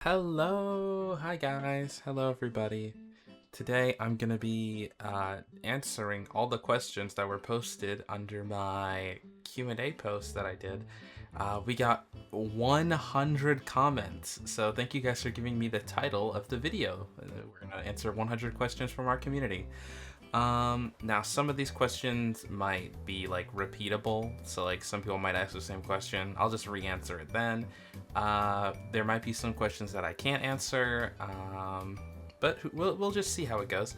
Hello, hi guys, hello everybody. Today I'm gonna be answering all the questions that were posted under my Q&A post that I did. We got 100 comments, so thank you guys for giving me the title of the video. We're gonna answer 100 questions from our community. Now some of these questions might be like repeatable, so like some people might ask the same question. I'll just re-answer it then. There might be some questions that I can't answer, but we'll just see how it goes.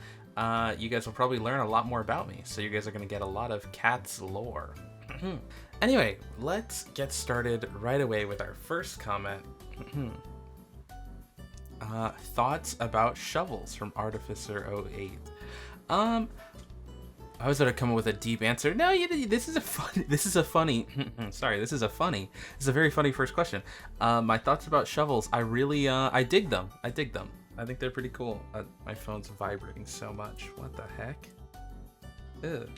You guys will probably learn a lot more about me, so you guys are gonna get a lot of cats lore. Anyway, let's get started right away with our first comment. Thoughts about shovels from Artificer08. I was gonna come up with a deep answer. No, this is a funny. Sorry, this is a very funny first question. My thoughts about shovels. I really, I dig them. I think they're pretty cool. My phone's vibrating so much. What the heck? Ugh.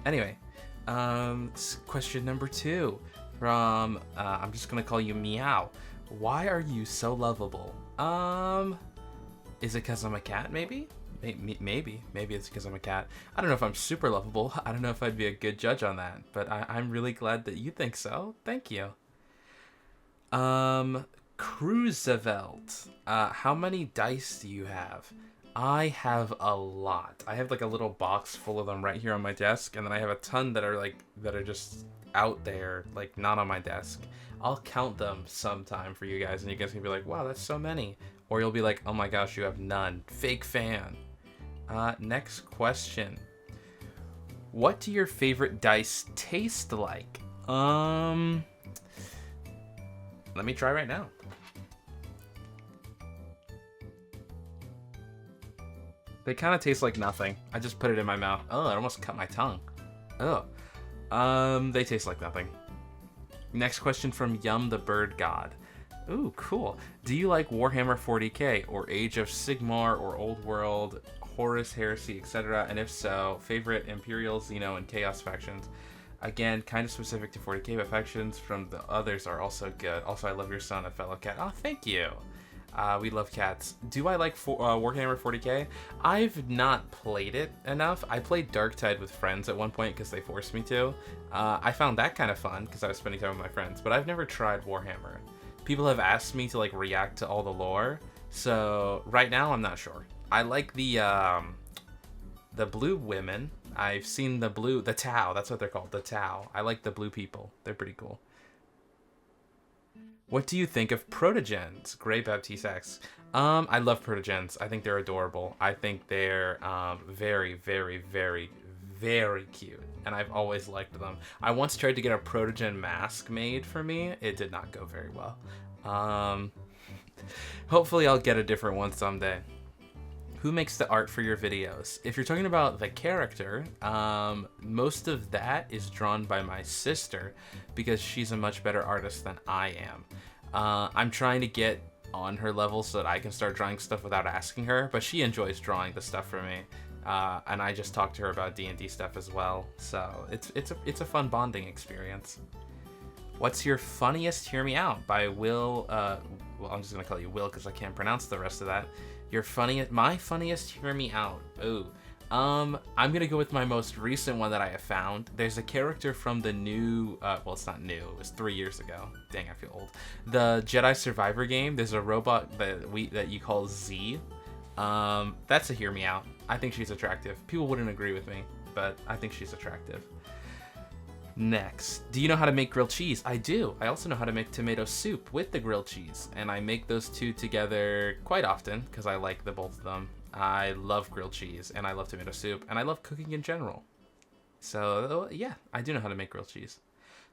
Anyway, question number 2 from, I'm just gonna call you Meow. Why are you so lovable? Is it because I'm a cat, maybe? Maybe it's because I'm a cat. I don't know if I'm super lovable. I don't know if I'd be a good judge on that, but I'm really glad that you think so. Thank you. Roosevelt. How many dice do you have? I have a lot. I have like a little box full of them right here on my desk, and then I have a ton that are just out there, like not on my desk. I'll count them sometime for you guys, and you guys can be like, wow, that's so many. Or you'll be like, oh my gosh, you have none. Fake fan. Next question. What do your favorite dice taste like? Let me try right now. They kind of taste like nothing. I just put it in my mouth. Oh, I almost cut my tongue. Oh. They taste like nothing. Next question from Yum the Bird God. Ooh, cool. Do you like Warhammer 40k or Age of Sigmar or Old World, Horus Heresy, etc.? And if so, favorite Imperial, Xeno, and Chaos factions? Again, kind of specific to 40k, but factions from the others are also good. Also, I love your son, a fellow cat. Oh, thank you. We love cats. Do I like Warhammer 40k? I've not played it enough. I played Darktide with friends at one point because they forced me to. I found that kind of fun because I was spending time with my friends, but I've never tried Warhammer. People have asked me to like react to all the lore, so right now I'm not sure. I like the blue women. I've seen the Tau, that's what they're called, the Tau. I like the blue people. They're pretty cool. What do you think of protogens? Grey Baptiste X. I love protogens. I think they're adorable. I think they're very, very, very, very cute, and I've always liked them. I once tried to get a protogen mask made for me. It did not go very well. Hopefully I'll get a different one someday. Who makes the art for your videos? If you're talking about the character, most of that is drawn by my sister because she's a much better artist than I am. I'm trying to get on her level so that I can start drawing stuff without asking her, but she enjoys drawing the stuff for me. And I just talked to her about D&D stuff as well, so it's a fun bonding experience. What's your funniest Hear Me Out by Will? Well, I'm just gonna call you Will because I can't pronounce the rest of that. My funniest Hear Me Out. Ooh. I'm gonna go with my most recent one that I have found. There's a character from the new, well, it's not new, it was 3 years ago. Dang, I feel old. The Jedi Survivor game, there's a robot that you call Z. That's a Hear Me Out. I think she's attractive. People wouldn't agree with me, but I think she's attractive. Next, do you know how to make grilled cheese? I do. I also know how to make tomato soup with the grilled cheese, and I make those two together quite often because I like the both of them. I love grilled cheese, and I love tomato soup, and I love cooking in general. So, yeah, I do know how to make grilled cheese.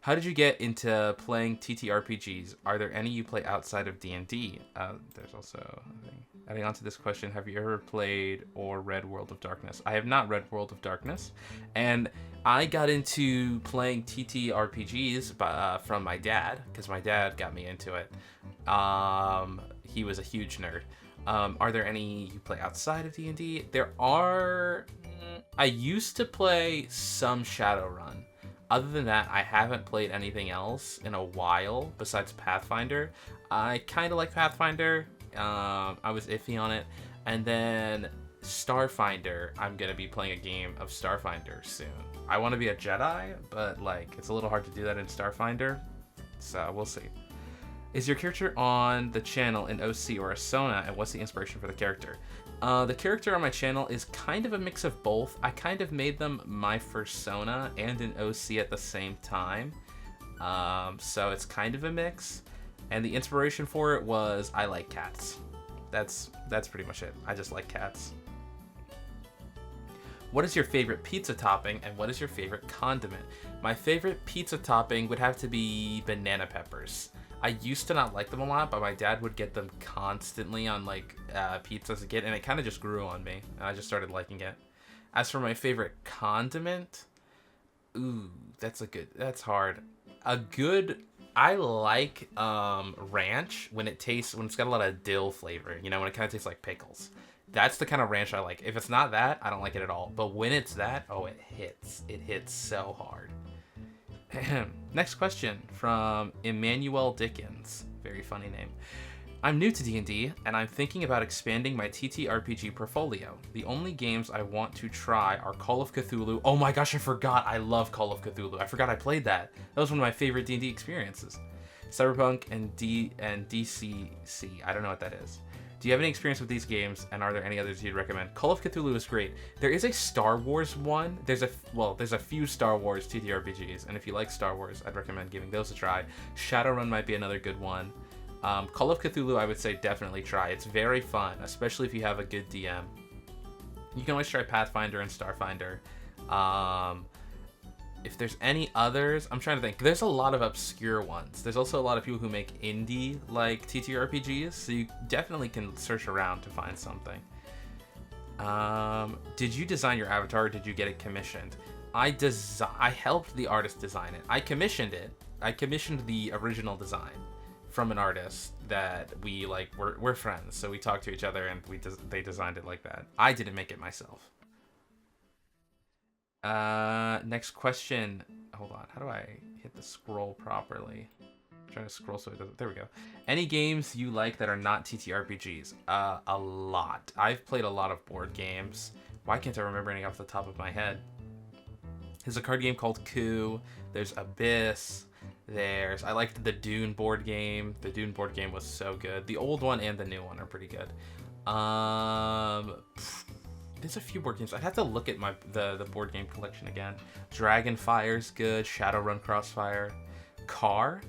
How did you get into playing TTRPGs? Are there any you play outside of D&D? There's also, adding on to this question, have you ever played or read World of Darkness? I have not read World of Darkness, and I got into playing TTRPGs from my dad, because my dad got me into it. He was a huge nerd. Are there any you play outside of D&D? There are. I used to play some Shadowrun. Other than that, I haven't played anything else in a while besides Pathfinder. I kind of like Pathfinder. I was iffy on it. And then Starfinder, I'm going to be playing a game of Starfinder soon. I want to be a Jedi, but like it's a little hard to do that in Starfinder. So we'll see. Is your character on the channel an OC or a Sona, and what's the inspiration for the character? The character on my channel is kind of a mix of both. I kind of made them my persona and an OC at the same time. So it's kind of a mix. And the inspiration for it was I like cats. That's pretty much it. I just like cats. What is your favorite pizza topping, and what is your favorite condiment? My favorite pizza topping would have to be banana peppers. I used to not like them a lot, but my dad would get them constantly on like pizza as a kid, and it kind of just grew on me, and I just started liking it. As for my favorite condiment, ooh, that's hard. I like ranch when it's got a lot of dill flavor, when it kind of tastes like pickles. That's the kind of ranch I like. If it's not that, I don't like it at all. But when it's that, oh, it hits. It hits so hard. Next question from Emmanuel Dickens. Very funny name. I'm new to D&D, and I'm thinking about expanding my TTRPG portfolio. The only games I want to try are Call of Cthulhu. Oh my gosh, I forgot. I love Call of Cthulhu. I forgot I played that. That was one of my favorite D&D experiences. Cyberpunk and DCC. I don't know what that is. Do you have any experience with these games, and are there any others you'd recommend? Call of Cthulhu is great. There is a Star Wars one. There's a few Star Wars TTRPGs, and if you like Star Wars, I'd recommend giving those a try. Shadowrun might be another good one. Call of Cthulhu, I would say definitely try. It's very fun, especially if you have a good DM. You can always try Pathfinder and Starfinder. If there's any others, I'm trying to think. There's a lot of obscure ones. There's also a lot of people who make indie like TTRPGs, so you definitely can search around to find something. Did you design your avatar, or did you get it commissioned? I helped the artist design it. I commissioned it. I commissioned the original design from an artist that we're friends, so we talked to each other and they designed it like that. I didn't make it myself. Next question. Hold on. How do I hit the scroll properly? I'm trying to scroll so it doesn't. There we go. Any games you like that are not TTRPGs? A lot. I've played a lot of board games. Why can't I remember any off the top of my head? There's a card game called Coup. There's Abyss. I liked the Dune board game. The Dune board game was so good. The old one and the new one are pretty good. There's a few board games. I'd have to look at the board game collection again. Dragonfire's good. Shadowrun Crossfire. Car.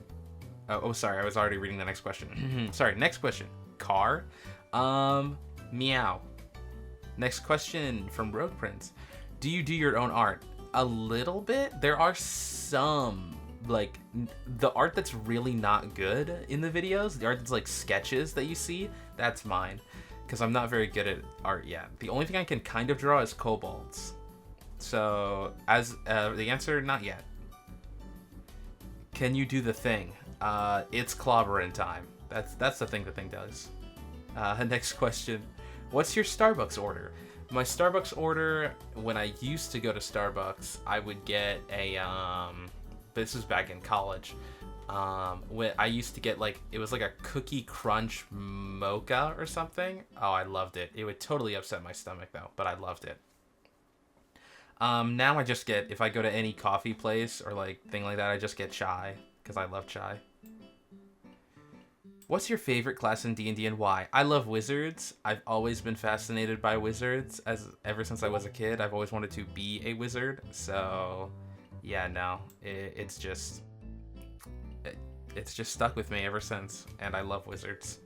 Oh, sorry. I was already reading the next question. Sorry. Next question. Car. Meow. Next question from Rogue Prince. Do you do your own art? A little bit. There are some, like, the art that's really not good in the videos. The art that's like sketches that you see. That's mine. Because I'm not very good at art yet. The only thing I can kind of draw is kobolds. So, as the answer, not yet. Can you do the thing? It's clobbering time. That's the thing the thing does. Next question. What's your Starbucks order? My Starbucks order, when I used to go to Starbucks, I would get a, this was back in college. When I used to get it was like a cookie crunch mocha or something. Oh, I loved it. It would totally upset my stomach though, but I loved it. Now I just get, if I go to any coffee place or thing like that, I just get chai because I love chai. What's your favorite class in D&D and why? I love wizards. I've always been fascinated by wizards ever since I was a kid. I've always wanted to be a wizard. So yeah, no, it's just stuck with me ever since, and I love wizards.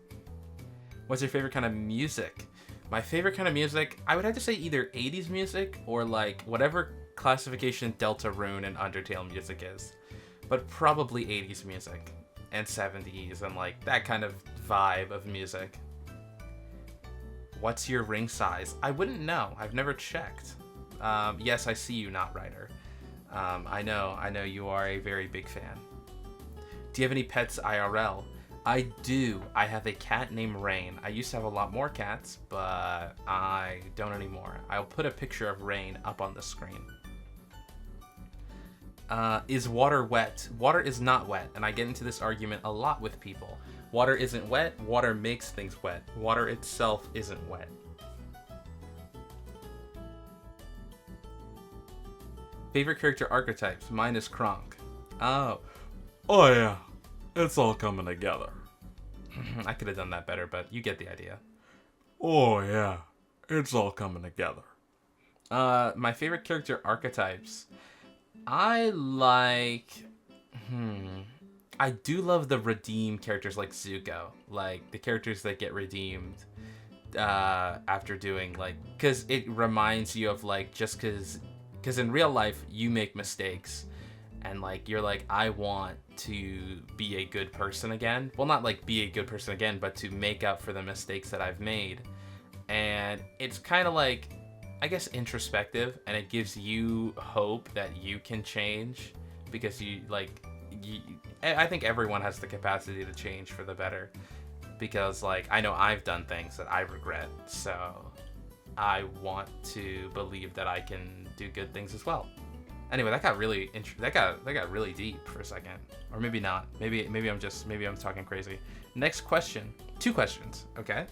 What's your favorite kind of music? My favorite kind of music, I would have to say either 80s music or whatever classification Deltarune and Undertale music is, but probably 80s music and 70s and that kind of vibe of music. What's your ring size? I wouldn't know. I've never checked. Yes, I see you, Not Writer. I know you are a very big fan. Do you have any pets IRL? I do. I have a cat named Rain. I used to have a lot more cats, but I don't anymore. I'll put a picture of Rain up on the screen. Is water wet? Water is not wet, and I get into this argument a lot with people. Water isn't wet. Water makes things wet. Water itself isn't wet. Favorite character archetypes? Mine is Kronk. Oh yeah, it's all coming together. I could have done that better, but you get the idea. Oh yeah, it's all coming together. My favorite character archetypes. I do love the redeem characters like Zuko, like the characters that get redeemed after doing like, because it reminds you of like, just because in real life you make mistakes and like you're like, I want to be a good person again. Well, not like be a good person again, but to make up for the mistakes that I've made. And it's kind of like, I guess, introspective, and it gives you hope that you can change, because I think everyone has the capacity to change for the better, because like I know I've done things that I regret, so I want to believe that I can do good things as well. Anyway, that got really that got really deep for a second, or maybe not. Maybe I'm talking crazy. Next question. 2 questions. Okay.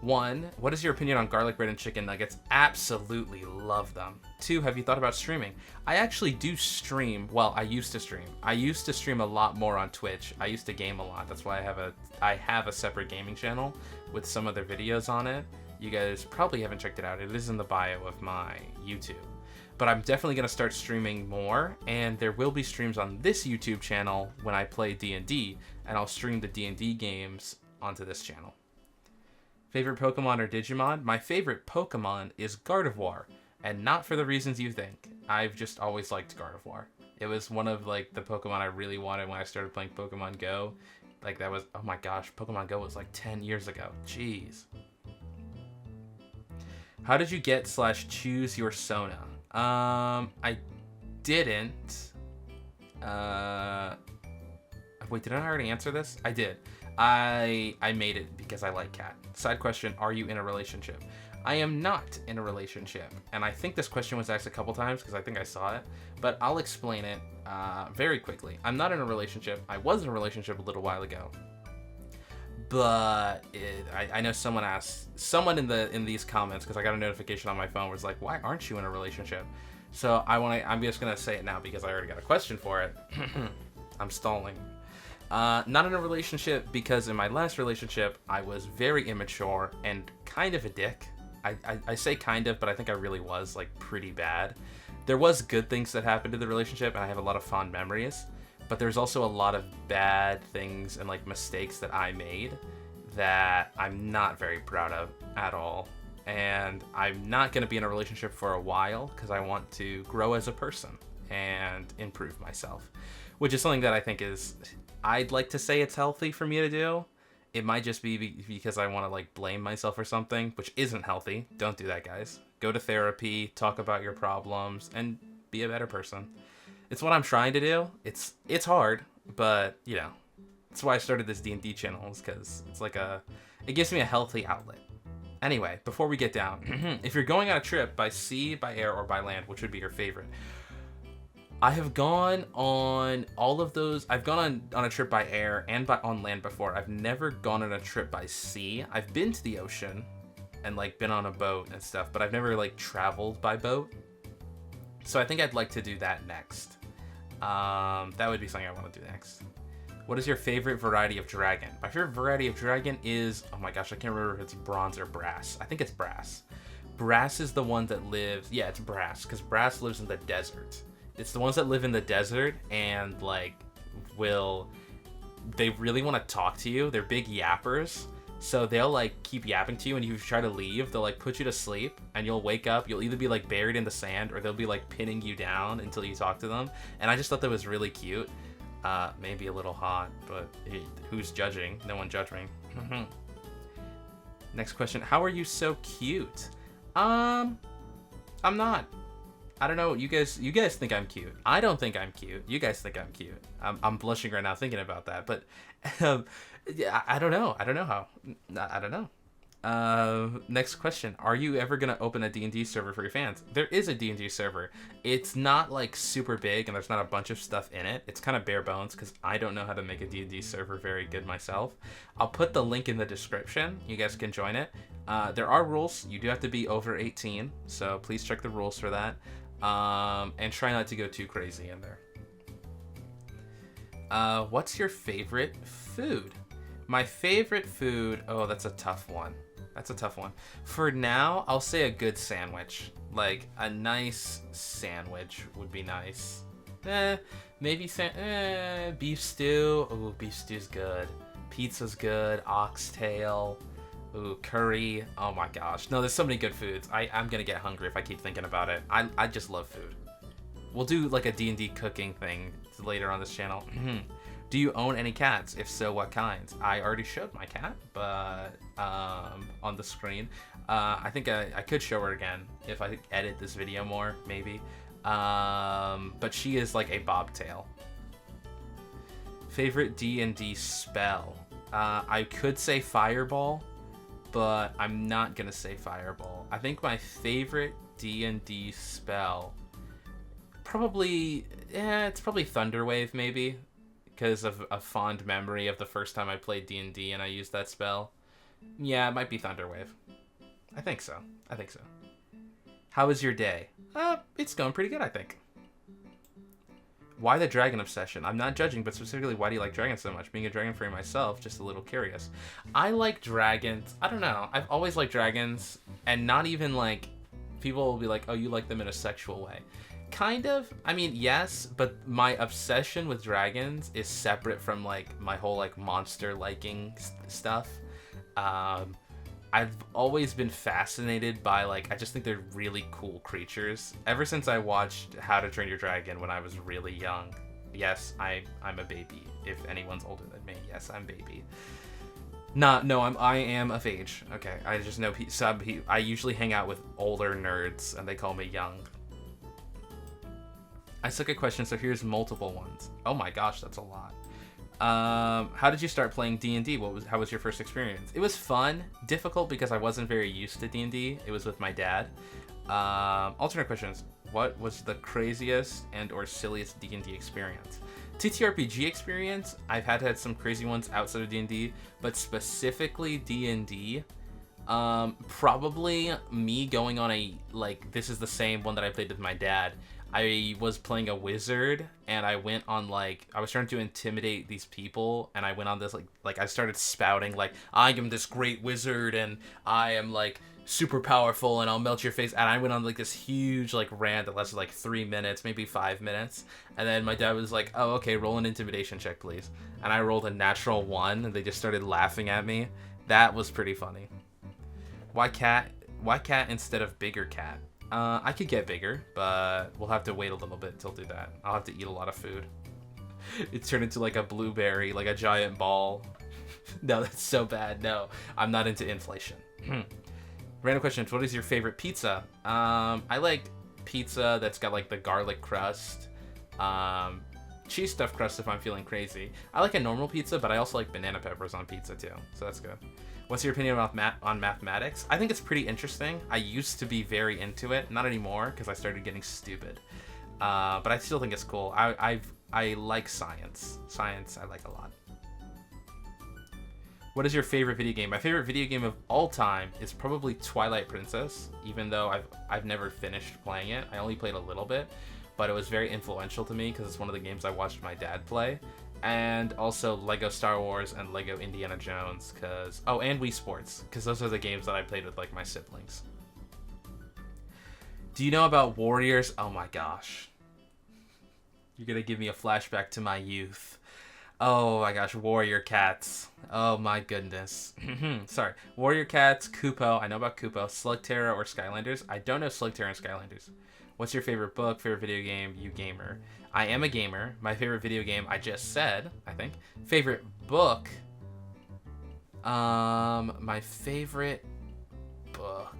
1, what is your opinion on garlic bread and chicken nuggets? Absolutely love them. 2, have you thought about streaming? I actually do stream. Well, I used to stream. I used to stream a lot more on Twitch. I used to game a lot. That's why I have a separate gaming channel with some other videos on it. You guys probably haven't checked it out. It is in the bio of my YouTube. But I'm definitely going to start streaming more, and there will be streams on this YouTube channel when I play D&D, and I'll stream the D&D games onto this channel. Favorite Pokemon or Digimon? My favorite Pokemon is Gardevoir, and not for the reasons you think. I've just always liked Gardevoir. It was one of like the Pokemon I really wanted when I started playing Pokemon Go. Like that was, oh my gosh, Pokemon Go was like 10 years ago. Jeez. How did you get/choose your Sona? I didn't. Wait, did I already answer this? I did. I made it because I like cat. Side question, are you in a relationship? I am not in a relationship. And I think this question was asked a couple times because I think I saw it. But I'll explain it very quickly. I'm not in a relationship. I was in a relationship a little while ago. But I know someone in these comments, because I got a notification on my phone, was like, why aren't you in a relationship? So I'm just going to say it now because I already got a question for it. I'm stalling. Not in a relationship because in my last relationship, I was very immature and kind of a dick. I say kind of, but I think I really was like pretty bad. There was good things that happened to the relationship, and I have a lot of fond memories. But there's also a lot of bad things and like mistakes that I made that I'm not very proud of at all. And I'm not going to be in a relationship for a while because I want to grow as a person and improve myself, which is something that I think I'd like to say it's healthy for me to do. It might just be because I want to like blame myself or something, which isn't healthy. Don't do that, guys. Go to therapy, talk about your problems, and be a better person. It's what I'm trying to do. It's hard, but you know, that's why I started this D&D channel, is because it's like it gives me a healthy outlet. Anyway, before we get down, if you're going on a trip by sea, by air, or by land, which would be your favorite? I have gone on all of those. I've gone on a trip by air and on land before. I've never gone on a trip by sea. I've been to the ocean and like been on a boat and stuff, but I've never like traveled by boat. So I think I'd like to do that next. That would be something I want to do next. What is your favorite variety of dragon? My favorite variety of dragon is, oh my gosh, I can't remember if it's bronze or brass. I think it's brass. Brass is the one that lives, yeah, it's brass, because brass lives in the desert. It's the ones that live in the desert and like they really want to talk to you. They're big yappers. So they'll like keep yapping to you, and if you try to leave, they'll like put you to sleep, and you'll wake up. You'll either be like buried in the sand, or they'll be like pinning you down until you talk to them. And I just thought that was really cute. Maybe a little hot, but who's judging? No one judge me. Next question. How are you so cute? I'm not. I don't know. You guys think I'm cute. I don't think I'm cute. You guys think I'm cute. I'm blushing right now thinking about that. But yeah, I don't know. I don't know how. I don't know. Next question. Are you ever going to open a D&D server for your fans? There is a D&D server. It's not like super big and there's not a bunch of stuff in it. It's kind of bare bones because I don't know how to make a D&D server very good myself. I'll put the link in the description. You guys can join it. There are rules. You do have to be over 18, so please check the rules for that. And try not to go too crazy in there. What's your favorite food? My favorite food... Oh, that's a tough one. That's a tough one. For now, I'll say a good sandwich. Like, a nice sandwich would be nice. Maybe beef stew. Ooh, beef stew's good. Pizza's good. Oxtail. Ooh, curry. Oh my gosh. No, there's so many good foods. I'm gonna get hungry if I keep thinking about it. I just love food. We'll do like a D&D cooking thing later on this channel. Do you own any cats? If so, what kinds? I already showed my cat, but on the screen. I think I could show her again if I edit this video more, maybe. But she is like a bobtail. Favorite D&D spell? I could say Fireball, but I'm not gonna say Fireball. I think my favorite D&D spell, probably, it's probably Thunderwave, maybe. Because of a fond memory of the first time I played D&D and I used that spell. Yeah, it might be Thunderwave. I think so. How was your day? It's going pretty good, I think. Why the dragon obsession? I'm not judging, but specifically, why do you like dragons so much? Being a dragon fan myself, just a little curious. I like dragons. I don't know. I've always liked dragons, and not even like... People will be like, oh, you like them in a sexual way. Kind of. I mean, yes, but my obsession with dragons is separate from like my whole like monster liking stuff. I've always been fascinated by like, I just think they're really cool creatures. Ever since I watched How to Train Your Dragon when I was really young. Yes, I'm a baby. If anyone's older than me, yes, I'm baby. I am of age. Okay, I just know I usually hang out with older nerds and they call me young. I suck at questions, so here's multiple ones. Oh my gosh, that's a lot. How did you start playing D&D? How was your first experience? It was fun, difficult because I wasn't very used to D&D. It was with my dad. Alternate questions. What was the craziest and or silliest D&D experience? TTRPG experience, I've had some crazy ones outside of D&D, but specifically D&D, probably me going on a, like, this is the same one that I played with my dad. I was playing a wizard, and I went on, like, I was trying to intimidate these people, and I went on this, like I started spouting, like, I am this great wizard, and I am, like, super powerful, and I'll melt your face, and I went on, like, this huge, like, rant that lasted, like, 3 minutes, maybe 5 minutes, and then my dad was like, oh, okay, roll an intimidation check, please, and I rolled a natural 1, and they just started laughing at me. That was pretty funny. Why cat instead of bigger cat? I could get bigger, but we'll have to wait a little bit till do that. I'll have to eat a lot of food. It turned into like a blueberry, like a giant ball. No, that's so bad. No, I'm not into inflation. Random question. What is your favorite pizza? I like pizza that's got like the garlic crust. Cheese stuffed crust if I'm feeling crazy. I like a normal pizza, but I also like banana peppers on pizza too, so that's good. What's your opinion about on mathematics? I think it's pretty interesting. I used to be very into it, not anymore because I started getting stupid. But I still think it's cool. I like science. Science I like a lot. What is your favorite video game? My favorite video game of all time is probably Twilight Princess, even though I've never finished playing it. I only played a little bit, but it was very influential to me because it's one of the games I watched my dad play. And also Lego Star Wars and Lego Indiana Jones, and Wii Sports, because those are the games that I played with like my siblings. Do you know about Warriors? Oh my gosh. You're gonna give me a flashback to my youth. Oh my gosh, Warrior Cats. Oh my goodness. Sorry. Warrior Cats, Kupo. I know about Kupo. Slugterra or Skylanders. I don't know Slugterra and Skylanders. What's your favorite book, favorite video game, you gamer? I am a gamer. My favorite video game, I just said, I think. Favorite book. My favorite book.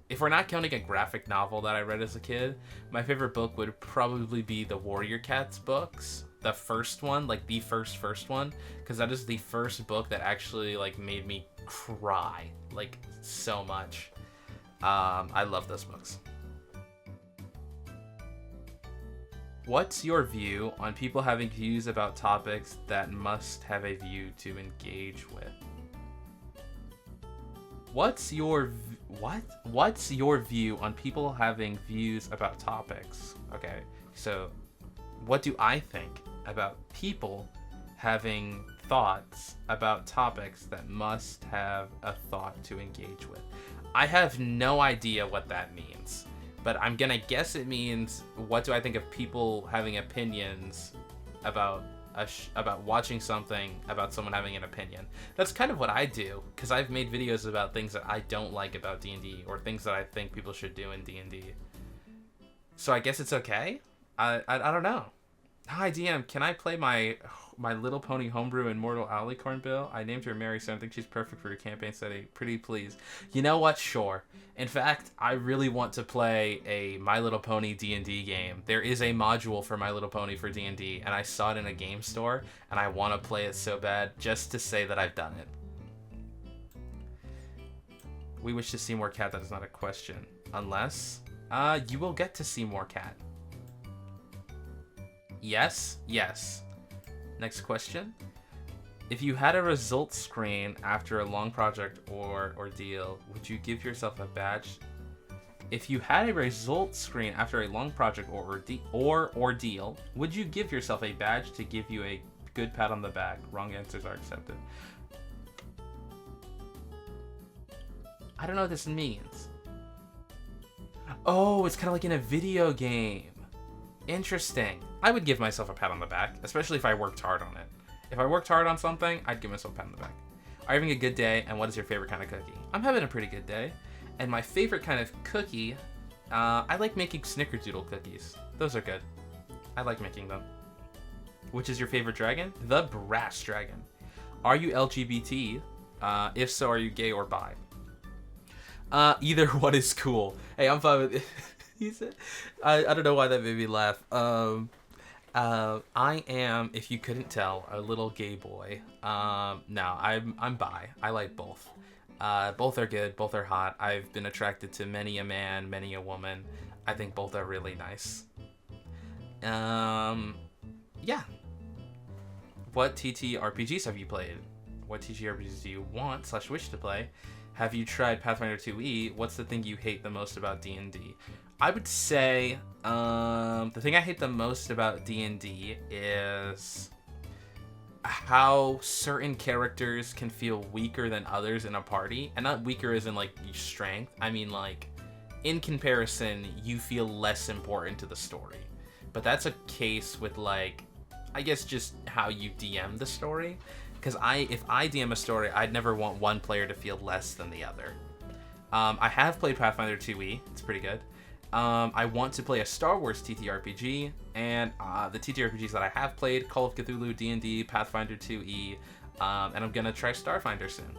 If we're not counting a graphic novel that I read as a kid, my favorite book would probably be the Warrior Cats books. the first one, like the first one, because that is the first book that actually like made me cry like so much. I love those books. What's your view on people having views about topics that must have a view to engage with? What's your view on people having views about topics? Okay, so what do I think about people having thoughts about topics that must have a thought to engage with? I have no idea what that means, but I'm gonna guess it means, what do I think of people having opinions about about watching something about someone having an opinion? That's kind of what I do, because I've made videos about things that I don't like about D&D, or things that I think people should do in D&D. So I guess it's okay? I don't know. Hi DM, can I play my Little Pony homebrew in Mortal Alicorn Bill? I named her Mary, so I think she's perfect for your campaign setting. Pretty please. You know what? Sure. In fact, I really want to play a My Little Pony D&D game. There is a module for My Little Pony for D&D, and I saw it in a game store, and I want to play it so bad just to say that I've done it. We wish to see more cat. That is not a question. Unless, you will get to see more cat. Yes? Yes. Next question. If you had a results screen after a long project or ordeal, would you give yourself a badge? If you had a results screen after a long project or ordeal, would you give yourself a badge to give you a good pat on the back? Wrong answers are accepted. I don't know what this means. Oh, it's kind of like in a video game. Interesting. I would give myself a pat on the back, especially if I worked hard on it. If I worked hard on something, I'd give myself a pat on the back. Are you having a good day, and what is your favorite kind of cookie? I'm having a pretty good day, and my favorite kind of cookie, I like making snickerdoodle cookies. Those are good. I like making them. Which is your favorite dragon? The brass dragon. Are you LGBT? If so, are you gay or bi? Either one is cool. Hey, I'm fine with it. He said, I don't know why that made me laugh. I am, if you couldn't tell, a little gay boy. No, I'm bi. I like both. Both are good. Both are hot. I've been attracted to many a man, many a woman. I think both are really nice. Yeah. What TTRPGs have you played? What TTRPGs do you want / wish to play? Have you tried Pathfinder 2e? What's the thing you hate the most about D&D? I would say the thing I hate the most about D&D is how certain characters can feel weaker than others in a party. And not weaker as in like strength. I mean like in comparison, you feel less important to the story. But that's a case with like, I guess just how you DM the story. Because if I DM a story, I'd never want one player to feel less than the other. I have played Pathfinder 2e. It's pretty good. I want to play a Star Wars TTRPG, and the TTRPGs that I have played, Call of Cthulhu, D&D, Pathfinder 2e, and I'm gonna try Starfinder soon.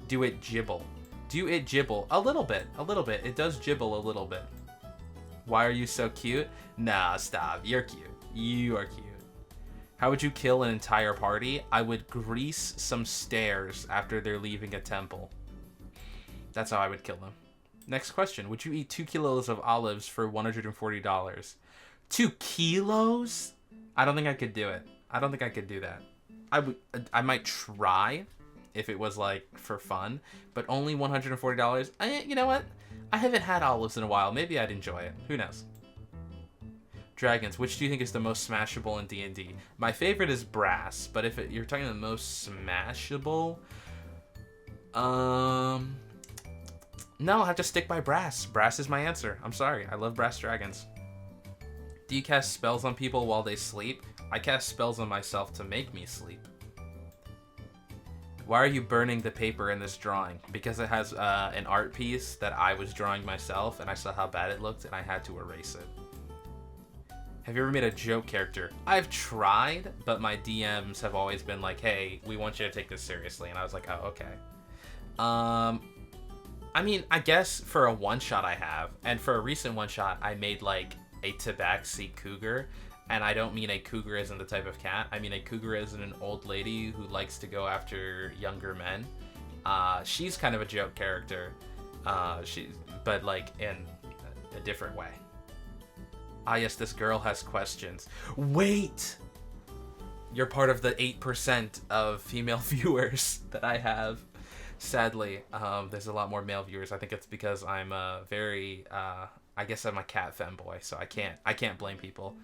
Do it gibble. Do it gibble. A little bit. It does gibble a little bit. Why are you so cute? Nah, stop. You're cute. You are cute. How would you kill an entire party? I would grease some stairs after they're leaving a temple. That's how I would kill them. Next question. Would you eat 2 kilos of olives for $140? 2 kilos? I don't think I could do it. I don't think I could do that. I might try if it was like for fun, but only $140. You know what? I haven't had olives in a while. Maybe I'd enjoy it. Who knows? Dragons. Which do you think is the most smashable in D&D? My favorite is brass, but if you're talking the most smashable, no, I'll have to stick by brass. Brass is my answer. I'm sorry. I love brass dragons. Do you cast spells on people while they sleep? I cast spells on myself to make me sleep. Why are you burning the paper in this drawing? Because it has an art piece that I was drawing myself, and I saw how bad it looked, and I had to erase it. Have you ever made a joke character? I've tried, but my DMs have always been like, hey, we want you to take this seriously. And I was like, oh, okay. I mean, I guess for a one-shot I have, and for a recent one-shot, I made like a tabaxi cougar, And I don't mean a cougar isn't the type of cat. I mean a cougar isn't an old lady who likes to go after younger men. She's kind of a joke character. But like in a different way. Ah, yes, this girl has questions. Wait! You're part of the 8% of female viewers that I have. Sadly, there's a lot more male viewers. I think it's because I'm I guess I'm a cat femboy, so I can't blame people.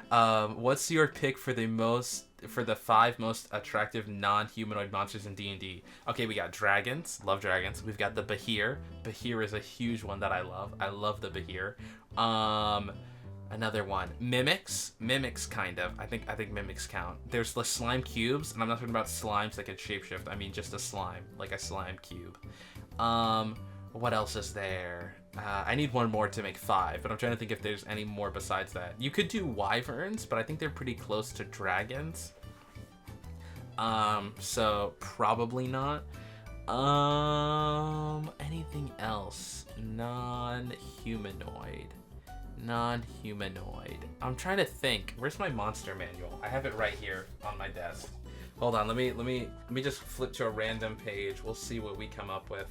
What's your pick for the 5 most attractive non-humanoid monsters in D&D? Okay, we got dragons. Love dragons. We've got the Behir. Behir is a huge one that I love. I love the Behir. Another one. Mimics. Mimics, kind of. I think mimics count. There's the slime cubes, and I'm not talking about slimes that can shapeshift. I mean just a slime, like a slime cube. What else is there? I need one more to make 5, but I'm trying to think if there's any more besides that. You could do wyverns, but I think they're pretty close to dragons. So probably not. Anything else? Non-humanoid. Non-humanoid. I'm trying to think. Where's my monster manual? I have it right here on my desk. Hold on. Let me just flip to a random page. We'll see what we come up with.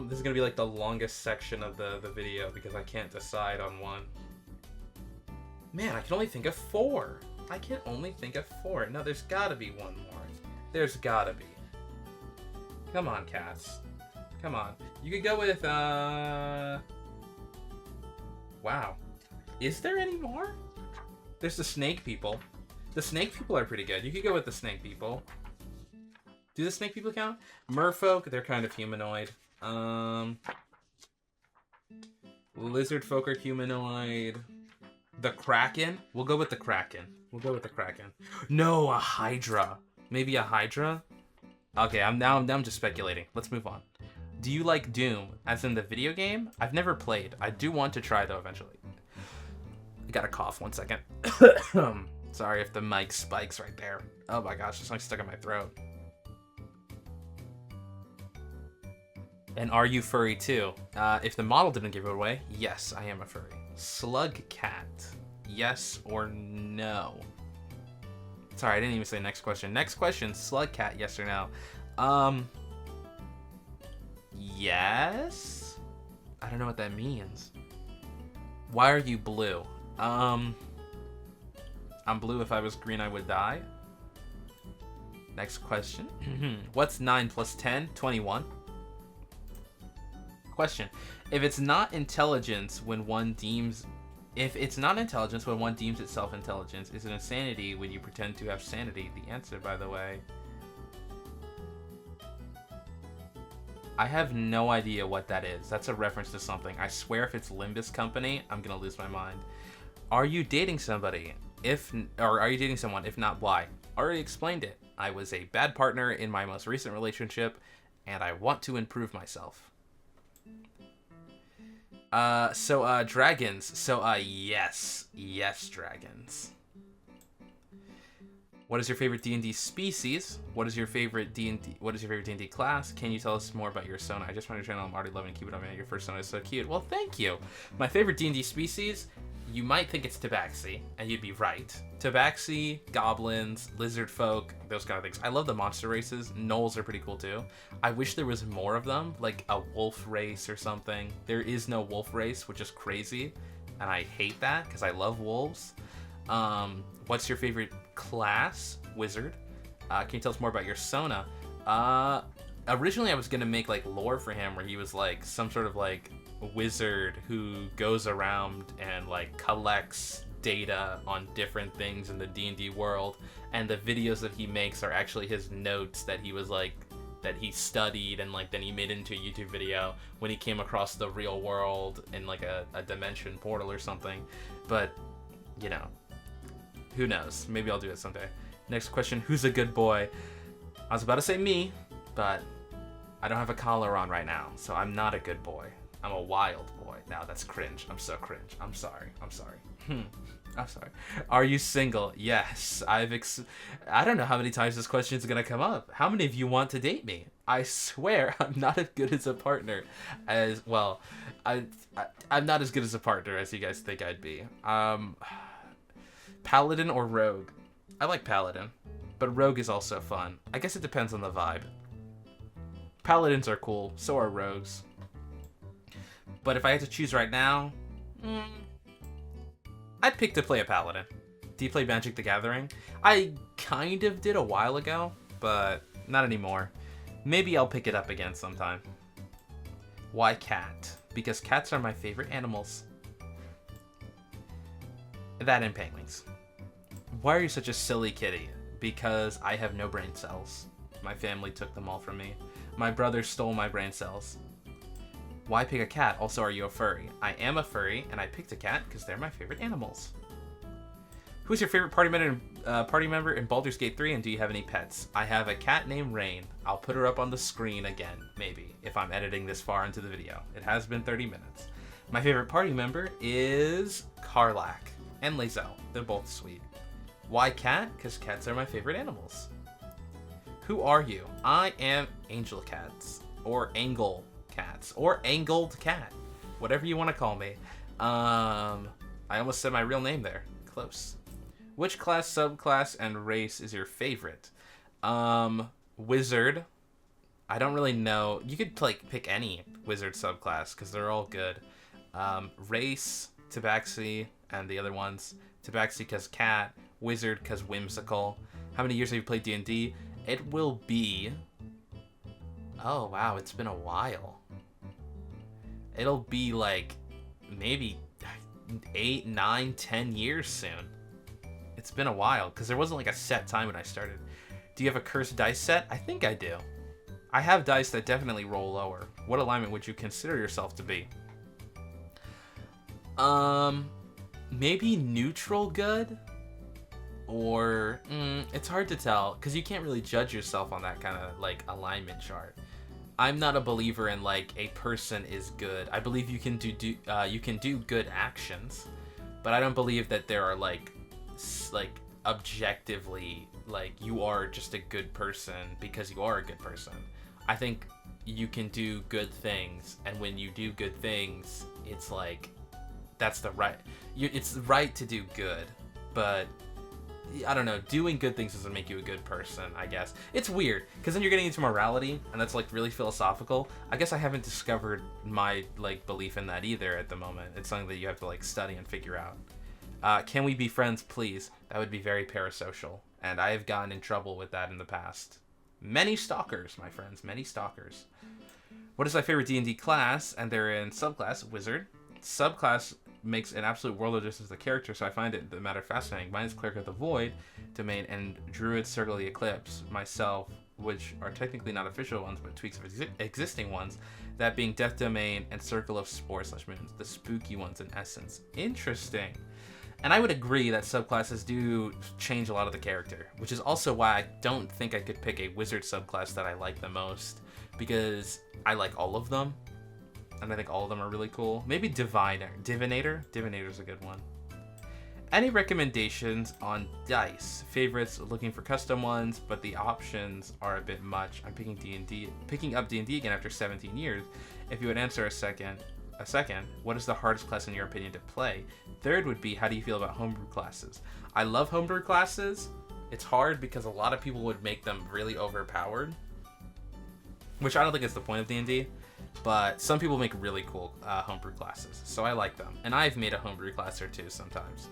This is gonna be like the longest section of the video because I can't decide on one. Man, I can only think of 4. I can only think of 4. No, there's gotta be one more. There's gotta be. Come on, cats. Come on. You could go with, wow. Is there any more? There's the snake people. The snake people are pretty good. You could go with the snake people. Do the snake people count? Merfolk, they're kind of humanoid. Lizard folk are humanoid. The Kraken? We'll go with the Kraken. We'll go with the Kraken. No, a Hydra. Maybe a Hydra? Okay, I'm just speculating. Let's move on. Do you like Doom, as in the video game? I've never played. I do want to try, though, eventually. I gotta cough, 1 second. Sorry if the mic spikes right there. Oh my gosh, it's like stuck in my throat. And are you furry too? If the model didn't give it away, yes, I am a furry. Slug cat, yes or no? Sorry, I didn't even say next question. Next question, slug cat, yes or no? Yes? I don't know what that means. Why are you blue? I'm blue. If I was green, I would die. Next question. What's 9 plus 10? 21. Question. If it's not intelligence when one deems itself intelligence, is it insanity when you pretend to have sanity? The answer, by the way. I have no idea what that is. That's a reference to something. I swear if it's Limbus Company, I'm gonna lose my mind. Are you dating somebody? Are you dating someone? If not, why? Already explained it. I was a bad partner in my most recent relationship, and I want to improve myself. Dragons. Yes, dragons. What is your favorite D&D species? What is your favorite D&D class? Can you tell us more about your Sona? I just found your channel. I'm already loving it. Keep it up, man. Your first Sona is so cute. Well, thank you. My favorite D&D species, you might think it's Tabaxi, and you'd be right. Tabaxi, goblins, lizard folk, those kind of things. I love the monster races. Gnolls are pretty cool too. I wish there was more of them, like a wolf race or something. There is no wolf race, which is crazy, and I hate that because I love wolves. What's your favorite class? Wizard. Can you tell us more about your Sona? Originally I was gonna make like lore for him where he was like some sort of like wizard who goes around and like collects data on different things in the D&D world, and the videos that he makes are actually his notes that he was like that he studied and like then he made into a YouTube video when he came across the real world in like a dimension portal or something. But you know, who knows? Maybe I'll do it someday. Next question, who's a good boy? I was about to say me, but I don't have a collar on right now, so I'm not a good boy. I'm a wild boy. Now that's cringe. I'm so cringe. I'm sorry. I'm sorry. I'm sorry. Are you single? Yes. I don't know how many times this question is gonna come up. How many of you want to date me? I swear I'm not as good as a partner as, well, I'm not as good as a partner as you guys think I'd be. Paladin or Rogue? I like Paladin, but Rogue is also fun. I guess it depends on the vibe. Paladins are cool, so are Rogues. But if I had to choose right now, I'd pick to play a Paladin. Do you play Magic the Gathering? I kind of did a while ago, but not anymore. Maybe I'll pick it up again sometime. Why cat? Because cats are my favorite animals. That and penguins. Why are you such a silly kitty? Because I have no brain cells. My family took them all from me. My brother stole my brain cells. Why pick a cat? Also, are you a furry? I am a furry, and I picked a cat because they're my favorite animals. Who's your favorite party member in Baldur's Gate 3, and do you have any pets? I have a cat named Rain. I'll put her up on the screen again, maybe, if I'm editing this far into the video. It has been 30 minutes. My favorite party member is Karlak and Lae'zel. They're both sweet. Why cat? Because cats are my favorite animals. Who are you? I am Angel Cats, or Angle Cats, or Angled Cat. Whatever you want to call me. I almost said my real name there. Close. Which class, subclass, and race is your favorite? Wizard. I don't really know. You could pick any wizard subclass because they're all good. Race, Tabaxi, and the other ones. Tabaxi because cat, wizard because whimsical. How many years have you played D&D? It will be... Oh, wow, it's been a while. It'll be like maybe 8, 9, 10 years soon. It's been a while, because there wasn't like a set time when I started. Do you have a cursed dice set? I think I do. I have dice that definitely roll lower. What alignment would you consider yourself to be? Maybe neutral good? Or, it's hard to tell, because you can't really judge yourself on that kind of, like, alignment chart. I'm not a believer in, like, a person is good. I believe you can do good actions, but I don't believe that there are, like objectively, like, you are just a good person because you are a good person. I think you can do good things, and when you do good things, it's like, that's the right, it's right to do good, but I don't know, doing good things doesn't make you a good person, I guess. It's weird, because then you're getting into morality, and that's, like, really philosophical. I guess I haven't discovered my, like, belief in that either at the moment. It's something that you have to, like, study and figure out. Can we be friends, please? That would be very parasocial, and I have gotten in trouble with that in the past. Many stalkers, my friends, many stalkers. What is my favorite D&D class? And they're in subclass, wizard. Subclass makes an absolute world of difference to the character, so I find it the matter fascinating. Mine is Cleric of the Void domain and Druid Circle of the Eclipse, myself, which are technically not official ones, but tweaks of existing ones, that being Death Domain and Circle of Spore/Moons, the spooky ones in essence. Interesting. And I would agree that subclasses do change a lot of the character, which is also why I don't think I could pick a wizard subclass that I like the most, because I like all of them, and I think all of them are really cool. Maybe Divinator. Divinator's a good one. Any recommendations on dice? Favorites, looking for custom ones, but the options are a bit much. I'm picking up D&D again after 17 years. If you would answer a second, what is the hardest class in your opinion to play? Third would be, how do you feel about homebrew classes? I love homebrew classes. It's hard because a lot of people would make them really overpowered, which I don't think is the point of D&D, but some people make really cool homebrew classes, so I like them. And I've made a homebrew class or two sometimes.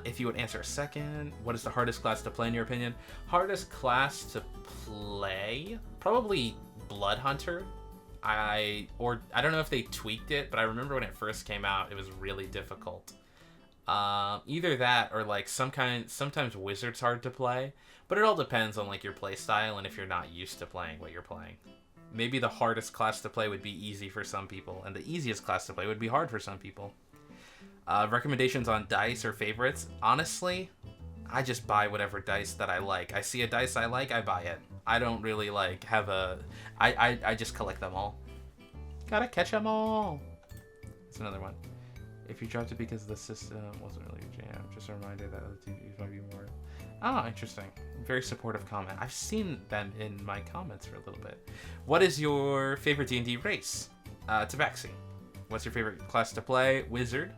If you would answer a second, what is the hardest class to play in your opinion? Hardest class to play? Probably Blood Hunter. I don't know if they tweaked it, but I remember when it first came out, it was really difficult. Either that or like sometimes Wizard's hard to play, but it all depends on like your play style and if you're not used to playing what you're playing. Maybe the hardest class to play would be easy for some people, and the easiest class to play would be hard for some people. Recommendations on dice or favorites? Honestly, I just buy whatever dice that I like. I see a dice I like, I buy it. I don't really like have a... I just collect them all. Gotta catch them all. That's another one. If you dropped it because the system wasn't really your jam, just a reminder that other TVs might be more Oh, interesting. Very supportive comment. I've seen them in my comments for a little bit. What is your favorite D&D race? Tabaxi. What's your favorite class to play? Wizard.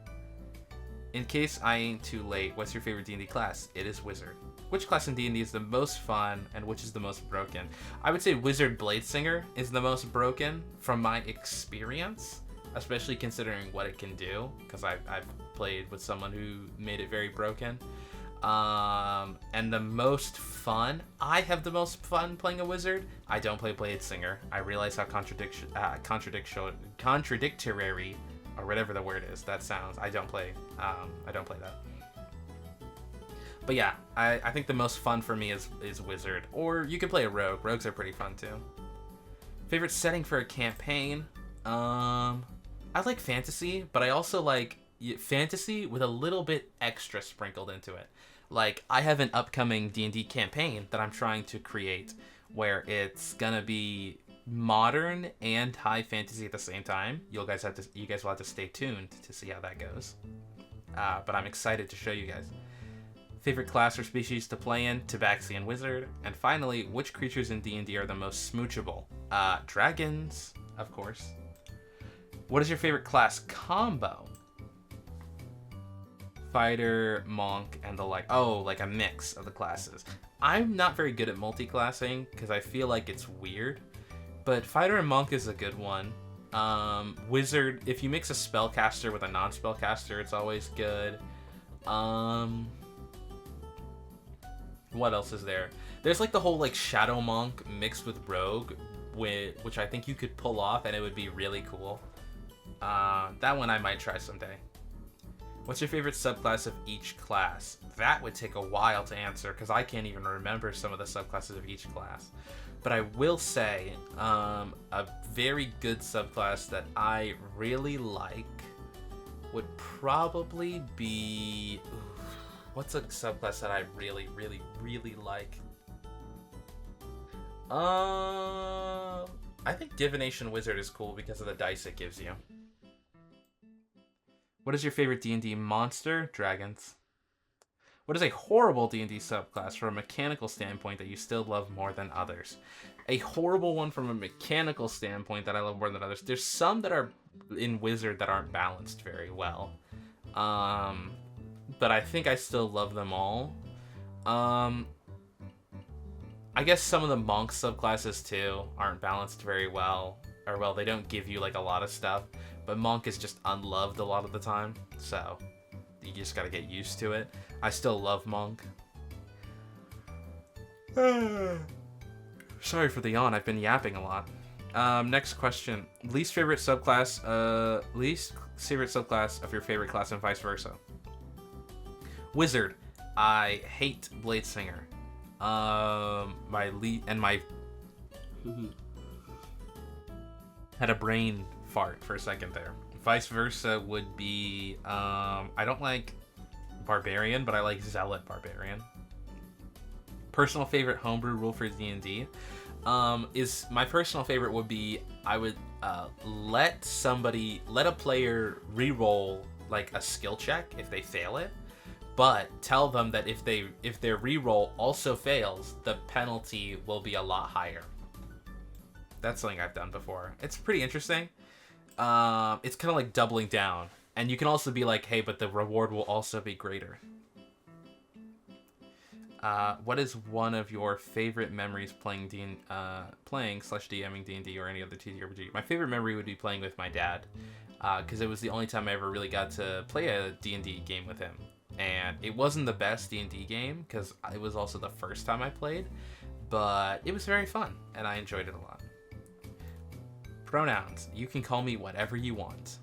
In case I ain't too late, what's your favorite D&D class? It is Wizard. Which class in D&D is the most fun and which is the most broken? I would say Wizard Bladesinger is the most broken from my experience, especially considering what it can do, because I've played with someone who made it very broken. And the most fun, I have the most fun playing a wizard. I don't play Bladesinger. I realize how contradictory, or whatever the word is, that sounds. I don't play that. But yeah, I think the most fun for me is wizard. Or you can play a rogue. Rogues are pretty fun too. Favorite setting for a campaign? I like fantasy, but I also like fantasy with a little bit extra sprinkled into it. Like, I have an upcoming D&D campaign that I'm trying to create where it's gonna be modern and high fantasy at the same time. You guys will have to stay tuned to see how that goes. But I'm excited to show you guys. Favorite class or species to play in? Tabaxi and Wizard. And finally, which creatures in D&D are the most smoochable? Dragons, of course. What is your favorite class combo? Fighter, monk, and the like. Oh, like a mix of the classes. I'm not very good at multiclassing because I feel like it's weird. But fighter and monk is a good one. Wizard, if you mix a spellcaster with a non-spellcaster, it's always good. What else is there? There's like the whole like shadow monk mixed with rogue, which I think you could pull off and it would be really cool. That one I might try someday. What's your favorite subclass of each class? That would take a while to answer because I can't even remember some of the subclasses of each class. But I will say a very good subclass that I really like would probably be... What's a subclass that I really, really, really like? I think Divination Wizard is cool because of the dice it gives you. What is your favorite D&D monster? Dragons. What is a horrible D&D subclass from a mechanical standpoint that you still love more than others? A horrible one from a mechanical standpoint that I love more than others. There's some that are in Wizard that aren't balanced very well. But I think I still love them all. I guess some of the monk subclasses too aren't balanced very well. Or well, they don't give you like a lot of stuff. But monk is just unloved a lot of the time. So you just gotta get used to it. I still love monk. Sorry for the yawn, I've been yapping a lot. Next question. Least favorite subclass of your favorite class and vice versa. Wizard. I hate Bladesinger. Had a brain fart for a second there. Vice versa would be, I don't like Barbarian, but I like Zealot Barbarian. Personal favorite homebrew rule for D&D is my personal favorite would be I would let a player re-roll like a skill check if they fail it, but tell them that if their re-roll also fails, the penalty will be a lot higher. That's something I've done before. It's pretty interesting. It's kind of like doubling down. And you can also be like, hey, but the reward will also be greater. What is one of your favorite memories playing /DMing D&D or any other TTRPG? My favorite memory would be playing with my dad. Because it was the only time I ever really got to play a D&D game with him. And it wasn't the best D&D game, because it was also the first time I played. But it was very fun, and I enjoyed it a lot. Pronouns. You can call me whatever you want.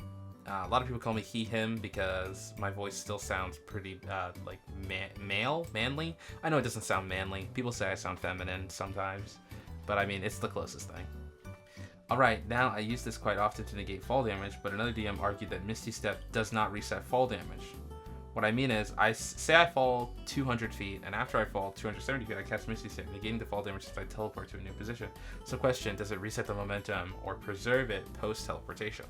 A lot of people call me he, him, because my voice still sounds pretty, manly. I know it doesn't sound manly. People say I sound feminine sometimes, but I mean, it's the closest thing. Alright, now I use this quite often to negate fall damage, but another DM argued that Misty Step does not reset fall damage. What I mean is, I fall 200 feet, and after I fall 270 feet, I cast Misty Step, negating the fall damage since I teleport to a new position. So question, does it reset the momentum or preserve it post-teleportation?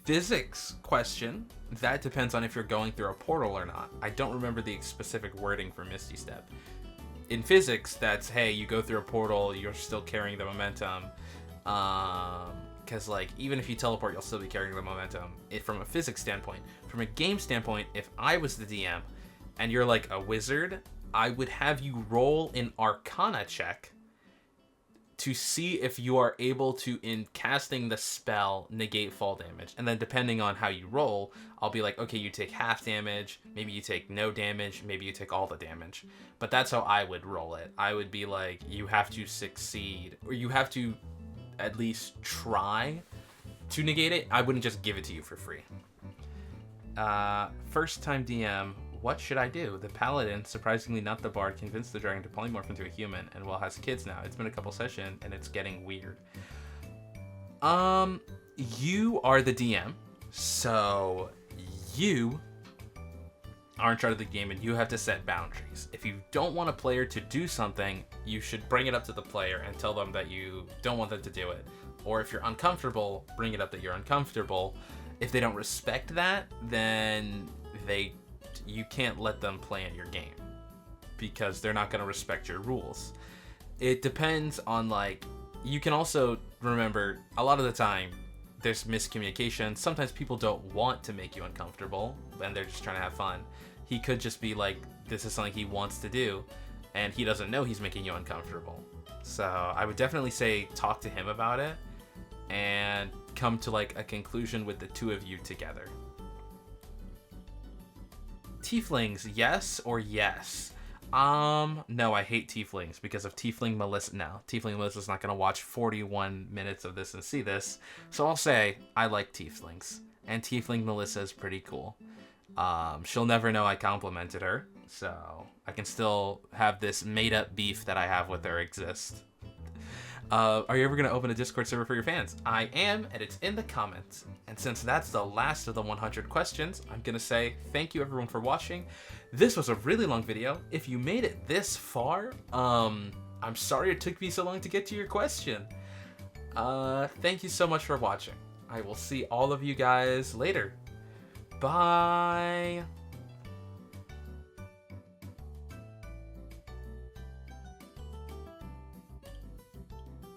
physics question, that depends on if you're going through a portal or not. I don't remember the specific wording for Misty Step. In physics, that's, hey, you go through a portal, you're still carrying the momentum. Because, like, even if you teleport, you'll still be carrying the momentum. From a physics standpoint. From a game standpoint, if I was the DM and you're, like, a wizard, I would have you roll an Arcana check to see if you are able to, in casting the spell, negate fall damage. And then depending on how you roll, I'll be like, okay, you take half damage, maybe you take no damage, maybe you take all the damage. But that's how I would roll it. I would be like, you have to succeed, or you have to at least try to negate it. I wouldn't just give it to you for free. First time DM, what should I do? The Paladin, surprisingly not the Bard, convinced the dragon to polymorph into a human and well has kids now. It's been a couple sessions and it's getting weird. You are the DM, so you are in charge of the game and you have to set boundaries. If you don't want a player to do something, you should bring it up to the player and tell them that you don't want them to do it. Or if you're uncomfortable, bring it up that you're uncomfortable. If they don't respect that, then you can't let them play in your game because they're not going to respect your rules. It depends on, like, you can also remember a lot of the time there's miscommunication. Sometimes people don't want to make you uncomfortable and they're just trying to have fun. He could just be like, this is something he wants to do and he doesn't know he's making you uncomfortable. So I would definitely say talk to him about it and come to, like, a conclusion with the two of you together. Tieflings, yes or yes? No, I hate tieflings because of Tiefling Melissa. No, Tiefling Melissa's not going to watch 41 minutes of this and see this. So I'll say I like tieflings. And Tiefling Melissa is pretty cool. She'll never know I complimented her. So I can still have this made-up beef that I have with her exist. Are you ever going to open a Discord server for your fans? I am, and it's in the comments. And since that's the last of the 100 questions, I'm going to say thank you everyone for watching. This was a really long video. If you made it this far, I'm sorry it took me so long to get to your question. Thank you so much for watching. I will see all of you guys later. Bye.